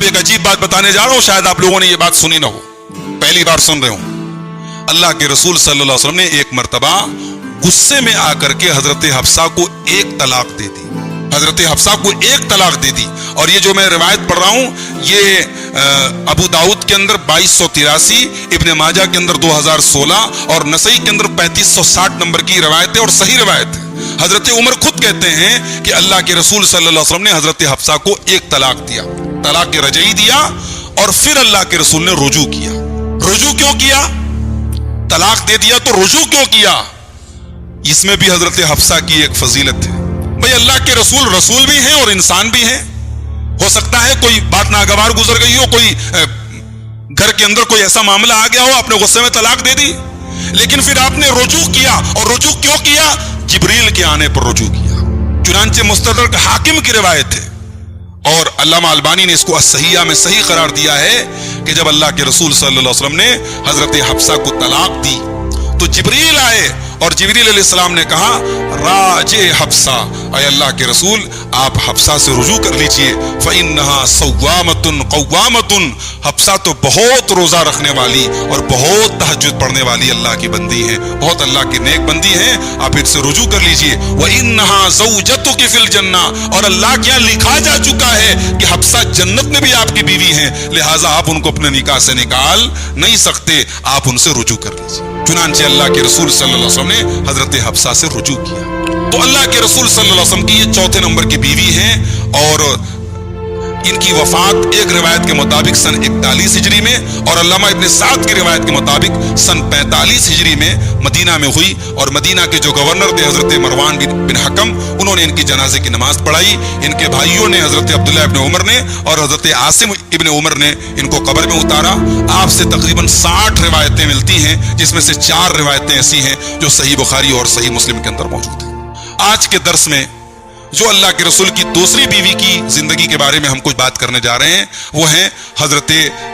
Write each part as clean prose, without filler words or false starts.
अब एक अजीब बात बताने जा रहा हूं, शायद आप लोगों ने ये बात सुनी ना हो, पहली बार सुन रहे हो। अल्लाह के रसूल सल्लल्लाहु अलैहि वसल्लम ने एक मर्तबा गुस्से में आकर के हजरत हफ्सा को एक तलाक दे दी, हजरत हफ्सा को एक तलाक दे दी। और ये जो मैं रिवायत पढ़ रहा हूं ये अबू दाऊद के अंदर 2283, इब्ने माजा के अंदर 2016 और नसई के अंदर 3560 नंबर की रिवायत है और सही रिवायत है। हजरत उमर खुद कहते हैं कि अल्लाह के रसूल सल्लल्लाहु अलैहि वसल्लम ने हजरत हफ्सा को एक तलाक दिया, तलाक के रजई दिया, और फिर अल्लाह के रसूल ने रुजू किया। रुजू क्यों किया? तलाक दे दिया तो रुजू क्यों किया? इसमें भी हजरत हफ्सा की एक फजीलत है। भाई अल्लाह के रसूल रसूल भी हैं और इंसान भी हैं। हो सकता है कोई बात नागवार गुजर गई हो, कोई घर के अंदर कोई ऐसा मामला आ गया हो, आपने गुस्से में तलाक दे दी, लेकिन फिर आपने रुजू किया। और रुजू क्यों किया? जिब्रील के आने पर रुजू किया। चुनांचे मुस्तदरक हाकिम की रिवायत है और अल्लामा अलबानी ने इसको असहिया में सही करार दिया है कि जब अल्लाह के रसूल सल्लल्लाहु अलैहि वसल्लम ने हजरत हफ्सा को तलाक दी तो जिब्रील आए और जिब्रील अलैहिस्सलाम ने कहा, राजे हफ्सा, ऐ अल्लाह के रसूल आप हफ्सा से रुजू कर लीजिए, फ़इन्नहा सव्वामतुन क़व्वामतुन, हफ्सा तो बहुत रोजा रखने वाली और बहुत तहज्जुद पढ़ने वाली अल्लाह की बंदी है, बहुत अल्लाह की नेक बंदी है, आप इससे रुजू कर लीजिए। व इन्नहा ज़ौजतुकी फिल जन्ना, और अल्लाह के यहाँ लिखा जा चुका है कि हफ्सा जन्नत में भी आपकी बीवी है, लिहाजा आप उनको अपने निकाह से निकाल नहीं सकते, आप उनसे रुजू कर लीजिए। चुनांचे अल्लाह के रसूल सल्लल्लाहु अलैहि वसल्लम ने हजरत हफ्सा से रुजू किया। तो अल्लाह के रसूल सल्लल्लाहु अलैहि वसल्लम की ये चौथे नंबर की बीवी हैं और इनकी वफात एक रिवायत के मुताबिक सन 41 हिजरी में और अल्लामा इब्ने साद की रिवायत के मुताबिक सन 45 हिजरी में मदीना में हुई। और मदीना के जो गवर्नर थे हजरत मरवान बिन हकम, उन्होंने इनकी जनाजे की नमाज पढ़ाई। इनके भाइयों ने हजरत अब्दुल्लाह इब्ने उमर ने और हजरत आसिम इब्ने उमर ने इनको कब्र में उतारा। आपसे तकरीबन 60 रिवायतें मिलती हैं, जिसमें से 4 रिवायतें ऐसी हैं जो सही बुखारी और सही मुस्लिम के अंदर मौजूद है। आज के दर्स में जो अल्लाह के रसूल की दूसरी बीवी की जिंदगी के बारे में हम कुछ बात करने जा रहे हैं वो है हजरत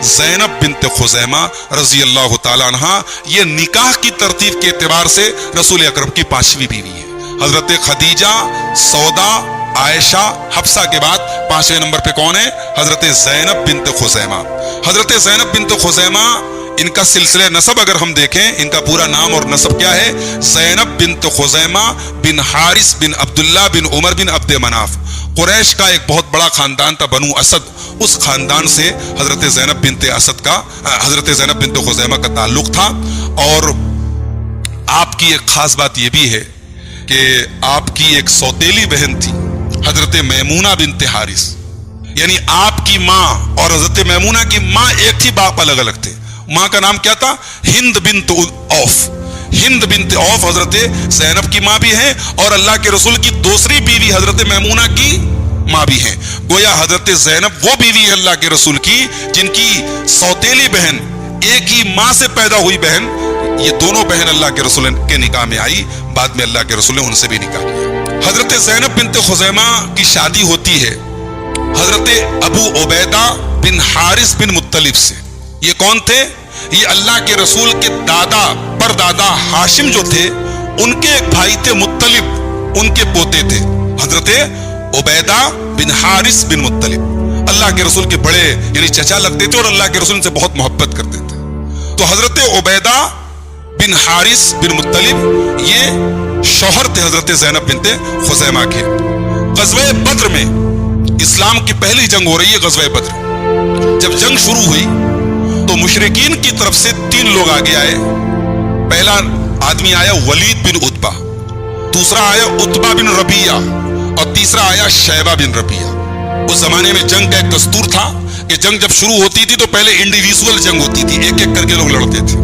ज़ैनब बिन्त खुज़ैमा रज़ी अल्लाह ताला अन्हा। ये निकाह की तरतीब के एतबार से रसूल अकरम की 5वीं बीवी है। हजरत खदीजा, सौदा, आयशा, हफ्सा के बाद 5वें नंबर पे कौन है? हजरत ज़ैनब बिन्त खुज़ैमा। हजरत ज़ैनब बिन्त खुज़ैमा, इनका सिलसिला नसब अगर हम देखें, इनका पूरा नाम और नसब क्या है? ज़ैनब बिन्त खुज़ैमा बिन हारिस बिन अब्दुल्लाह बिन उमर बिन अब्द मनाफ। कुरैश का एक बहुत बड़ा खानदान था बनु असद, उस खानदान से हजरत ज़ैनब बिन्त असद का, हजरत ज़ैनब बिन्त खुज़ैमा का ताल्लुक था। और आपकी एक खास बात यह भी है कि आपकी एक सौतेली बहन थी हजरत मैमूना बिन्त हारिस, यानी आपकी माँ और हजरत मैमूना की माँ एक थी, बाप अलग अलग थे। माँ का नाम क्या था? हिंद बिन्त औफ। हिंद बिन्त औफ हजरत ज़ैनब की माँ भी है और अल्लाह के रसूल की दूसरी बीवी हजरत मैमूना की माँ भी है। गोया हजरत ज़ैनब वो बीवी है अल्लाह के रसूल की जिनकी सौतेली बहन, एक ही माँ से पैदा हुई बहन, ये दोनों बहन अल्लाह के रसूल के निकाह में आई। बाद में अल्लाह के रसूल ने उनसे भी निकाह किया। हजरत ज़ैनब बिन्त खुज़ैमा की शादी होती है हजरत अबू उबैदा बिन हारिस बिन मुत्तलिब से। ये कौन थे? ये अल्लाह के रसूल के दादा परदादा हाशिम जो थे, उनके एक भाई थे मुत्तलिब, उनके पोते थे हजरत उबैदा बिन हारिस बिन मुत्तलिब। अल्लाह के रसूल के बड़े यानी चचा लगते थे और अल्लाह के रसूल से बहुत मोहब्बत करते थे। तो हजरत उबैदा बिन हारिस बिन मुत्तलिब ये शौहर थे हजरत ज़ैनब बिन्त खुज़ैमा के। ग़ज़वे बद्र में, इस्लाम की पहली जंग हो रही है ग़ज़वे बद्र, जब जंग शुरू हुई तो मुशरिकीन की तरफ से 3 लोग आगे आए। पहला आदमी आया वलीद बिन उतबा, दूसरा आया उतबा बिन रबिया और तीसरा आया शैबा बिन रबिया। उस जमाने में जंग का एक दस्तूर था कि जंग जब शुरू होती थी तो पहले इंडिविजुअल जंग होती थी, एक एक करके लोग लड़ते थे।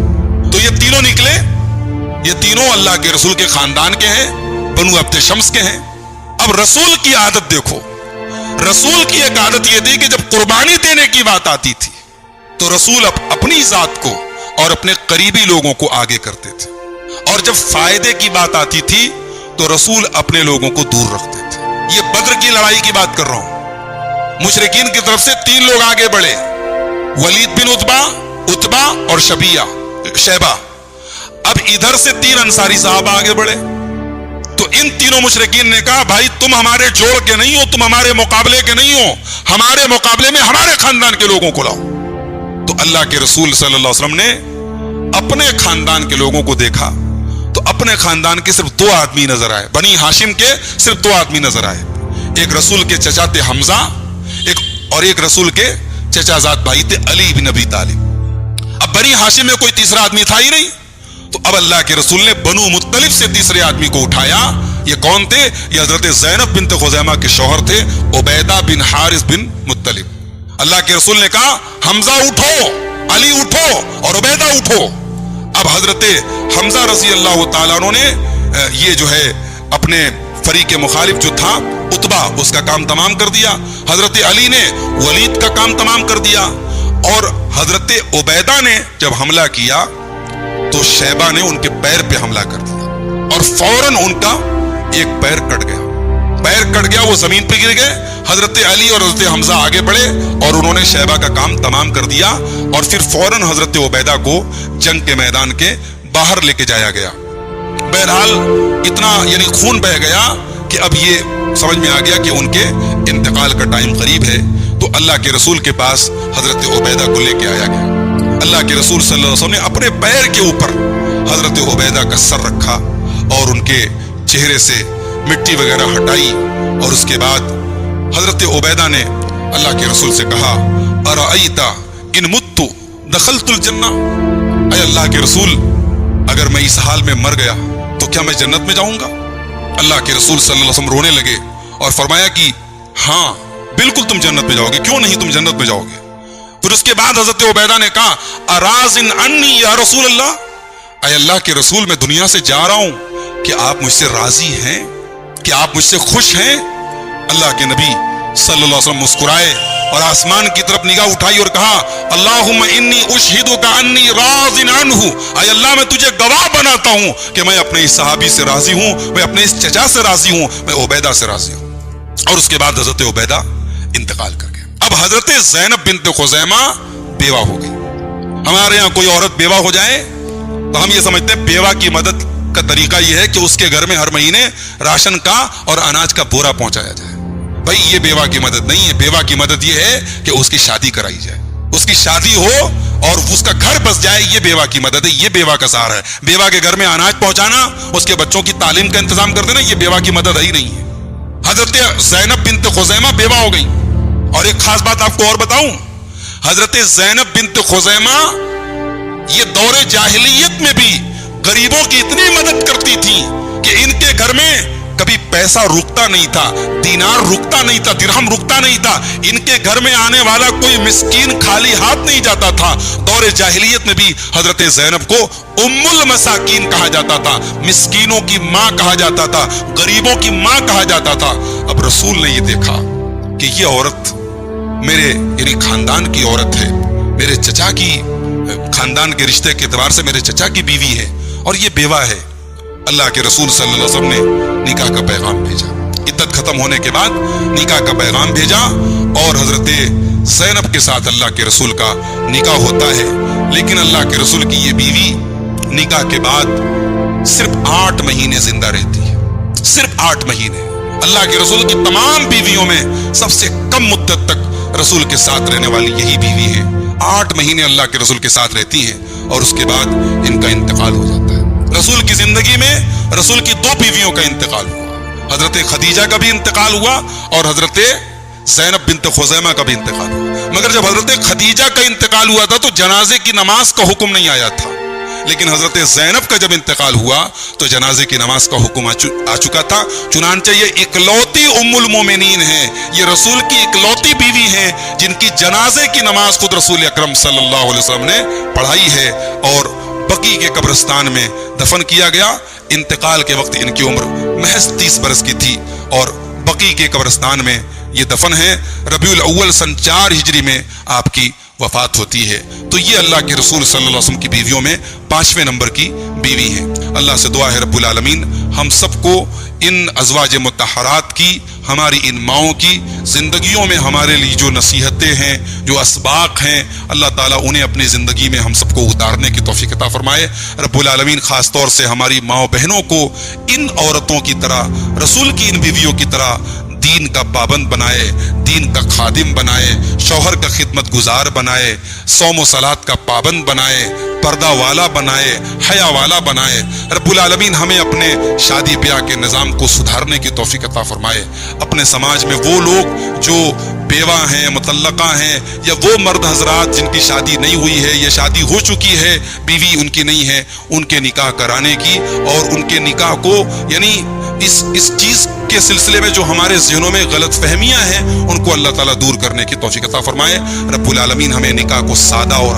तो ये तीनों निकले, ये तीनों अल्लाह के रसूल के खानदान के हैं, बनु अब्द शम्स के हैं। अब रसूल की आदत देखो, रसूल की एक आदत यह थी कि जब कुर्बानी देने की बात आती थी तो रसूल अपनी जात को और अपने करीबी लोगों को आगे करते थे, और जब फायदे की बात आती थी तो रसूल अपने लोगों को दूर रखते थे। ये बद्र की लड़ाई की बात कर रहा हूं। मुशरिकीन की तरफ से 3 लोग आगे बढ़े, वलीद बिन उतबा और शैबा। अब इधर से 3 अंसारी साहब आगे बढ़े, تو ان تینوں مشرکین نے کہا بھائی تم ہمارے جوڑ کے نہیں ہو, تم ہمارے مقابلے کے نہیں ہو, ہمارے مقابلے میں ہمارے خاندان کے لوگوں کو لاؤ. تو اللہ کے رسول صلی اللہ علیہ وسلم نے اپنے خاندان کے لوگوں کو دیکھا تو اپنے خاندان کے صرف 2 آدمی نظر آئے, بنی ہاشم کے صرف 2 آدمی نظر آئے. ایک رسول کے چچا تھے حمزہ, اور ایک رسول کے چچا زاد بھائی تھے علی بن ابی طالب. اب بنی ہاشم میں کوئی تیسرا آدمی تھا ہی نہیں, تو اب اللہ کے رسول نے بنو مطلب سے تیسرے آدمی کو اٹھایا. یہ کون تھے؟ یہ حضرت زینب بنت خزیمہ کے شوہر تھے, عبیدہ بن حارث بن مطلب. اللہ کے رسول نے کہا حمزہ اٹھو, علی اٹھو اور عبیدہ اٹھو. اب حضرت حمزہ رضی اللہ تعالیٰ عنہ نے یہ جو ہے اپنے فریق مخالف جو تھا عتبہ, اس کا کام تمام کر دیا. حضرت علی نے ولید کا کام تمام کر دیا, اور حضرت عبیدہ نے جب حملہ کیا تو شیبہ نے ان کے پیر پہ حملہ کر دیا, اور فوراً ان کا ایک پیر کٹ گیا, وہ زمین پہ گر گئے. حضرت علی اور حضرت حمزہ آگے بڑھے اور انہوں نے شیبہ کا کام تمام کر دیا, اور پھر فوراً حضرت عبیدہ کو جنگ کے میدان کے باہر لے کے جایا گیا. بہرحال اتنا یعنی خون بہہ گیا کہ اب یہ سمجھ میں آ گیا کہ ان کے انتقال کا ٹائم قریب ہے. تو اللہ کے رسول کے پاس حضرت عبیدہ کو لے کے آیا گیا. اللہ کے رسول صلی اللہ علیہ وسلم نے اپنے پیر کے اوپر حضرت عبیدہ کا سر رکھا اور ان کے چہرے سے مٹی وغیرہ ہٹائی, اور اس کے بعد حضرت عبیدہ نے اللہ کے رسول سے کہا ارأیت ان مت دخلت الجنہ, اے اللہ کے رسول اگر میں اس حال میں مر گیا تو کیا میں جنت میں جاؤں گا؟ اللہ کے رسول صلی اللہ علیہ وسلم رونے لگے اور فرمایا کہ ہاں بالکل تم جنت میں جاؤ گے, کیوں نہیں تم جنت میں جاؤ گے. پھر اس کے بعد حضرت عبیدہ نے کہا اراض عنی یا رسول اللہ, اے اللہ کے رسول میں دنیا سے جا رہا ہوں, کہ آپ مجھ سے راضی ہیں, کہ آپ مجھ سے خوش ہیں؟ اللہ کے نبی صلی اللہ علیہ وسلم مسکرائے اور آسمان کی طرف نگاہ اٹھائی اور کہا اللہم انی اشہدک انی راض عنہ, اے اللہ میں تجھے گواہ بناتا ہوں کہ میں اپنے اس صحابی سے راضی ہوں, میں اپنے اس چچا سے راضی ہوں, میں عبیدہ سے راضی ہوں. اور اس کے بعد حضرت عبیدہ انتقال کر گیا. اب حضرت زینب بنت خزیمہ بیوہ ہو گئی. ہمارے ہاں کوئی عورت بیوہ ہو جائے تو ہم یہ سمجھتے ہیں بیوہ کی مدد کا طریقہ یہ ہے کہ اس کے گھر میں ہر مہینے راشن کا اور اناج کا بورا پہنچایا جائے. بھائی یہ بیوہ کی مدد نہیں ہے. بیوہ کی مدد یہ ہے کہ اس کی شادی کرائی جائے, اس کی شادی ہو اور اس کا گھر بس جائے, یہ بیوہ کی مدد ہے, یہ بیوہ کا سہارا ہے. بیوہ کے گھر میں اناج پہنچانا, اس کے بچوں کی تعلیم کا انتظام کر دینا, یہ بیوہ کی مدد ہی نہیں ہے. حضرت زینب بنت خزیمہ بیوہ ہو گئی. اور ایک خاص بات آپ کو اور بتاؤں, حضرت زینب بنت خزیمہ یہ دور جاہلیت میں بھی غریبوں کی اتنی مدد کرتی تھی کہ ان کے گھر میں کبھی پیسہ رکتا نہیں تھا, دینار رکتا نہیں تھا, درہم رکتا نہیں تھا. ان کے گھر میں آنے والا کوئی مسکین خالی ہاتھ نہیں جاتا تھا. دور جاہلیت میں بھی حضرت زینب کو ام المساکین کہا جاتا تھا, مسکینوں کی ماں کہا جاتا تھا, غریبوں کی ماں کہا جاتا تھا. اب رسول نے یہ دیکھا کہ یہ عورت میرے یعنی خاندان کی عورت ہے, میرے چچا کی خاندان کے رشتے کے اعتبار سے میرے چچا کی بیوی ہے, اور یہ بیوہ ہے. اللہ کے رسول صلی اللہ علیہ وسلم نے نکاح کا پیغام بھیجا. عدت ختم ہونے کے بعد نکاح کا پیغام بھیجا, اور حضرت زینب کے ساتھ اللہ کے رسول کا نکاح ہوتا ہے. لیکن اللہ کے رسول کی یہ بیوی نکاح کے بعد صرف 8 مہینے زندہ رہتی ہے, صرف 8 مہینے. اللہ کے رسول کی تمام بیویوں میں سب سے کم مدت تک رسول کے ساتھ رہنے والی یہی بیوی ہے. 8 مہینے اللہ کے رسول کے ساتھ رہتی ہیں, اور اس کے بعد ان کا انتقال ہو جاتا ہے. رسول کی زندگی میں رسول کی 2 بیویوں کا انتقال ہوا, حضرت خدیجہ کا بھی انتقال ہوا اور حضرت زینب بنت خزیمہ کا بھی انتقال ہوا. مگر جب حضرت خدیجہ کا انتقال ہوا تھا تو جنازے کی نماز کا حکم نہیں آیا تھا, لیکن حضرت زینب کا جب انتقال ہوا تو جنازے کی نماز کا حکم آ چکا تھا. چنانچہ یہ اکلوتی ام المومنین ہیں, یہ رسول کی اکلوتی بیوی ہیں جن کی جنازے کی نماز خود رسول اکرم صلی اللہ علیہ وسلم نے پڑھائی ہے, اور بقی کے قبرستان میں دفن کیا گیا. انتقال کے وقت ان کی عمر محض 30 برس کی تھی, اور بقی کے قبرستان میں یہ دفن ہے. ربیع الاول سن 4 ہجری میں آپ کی वफात होती है। तो ये अल्लाह के रसूल सल्लल्लाहु अलैहि वसल्लम की बीवियों में 5वें नंबर की बीवी हैं। अल्लाह से दुआ है रब्बुल आलमीन हम सबको इन अज़वाज मुतहरात की, हमारी इन माओं की ज़िंदगियों में हमारे लिए जो नसीहतें हैं, जो असबाक हैं, अल्लाह ताला उन्हें अपनी ज़िंदगी में हम सबको उतारने की तौफीक अता फरमाए। रब्बुल आलमीन ख़ास तौर से हमारी माओ बहनों को इन औरतों की तरह, रसूल की इन बीवियों की तरह दीन का पाबंद बनाए, दीन का खादिम बनाए, शौहर का खिदमत गुजार बनाए, सौम व सलात का पाबंद बनाए, पर्दा वाला बनाए, हया वाला बनाए। रब्बुल आलमीन हमें अपने शादी ब्याह के निज़ाम को सुधारने की तौफीक अता फरमाए। अपने समाज में वो लोग जो बेवा हैं, मुतल्लका हैं, या वो मर्द हजरात जिनकी शादी नहीं हुई है या शादी हो चुकी है, बीवी उनकी नहीं है, उनके निकाह कराने की और उनके निकाह को यानी इस चीज के सिलसिले में जो हमारे ज़हनों में गलत फहमियां हैं उनको अल्लाह ताला दूर करने की तौफीक अता फरमाए। रब्बुल आलमीन हमें निकाह को सादा और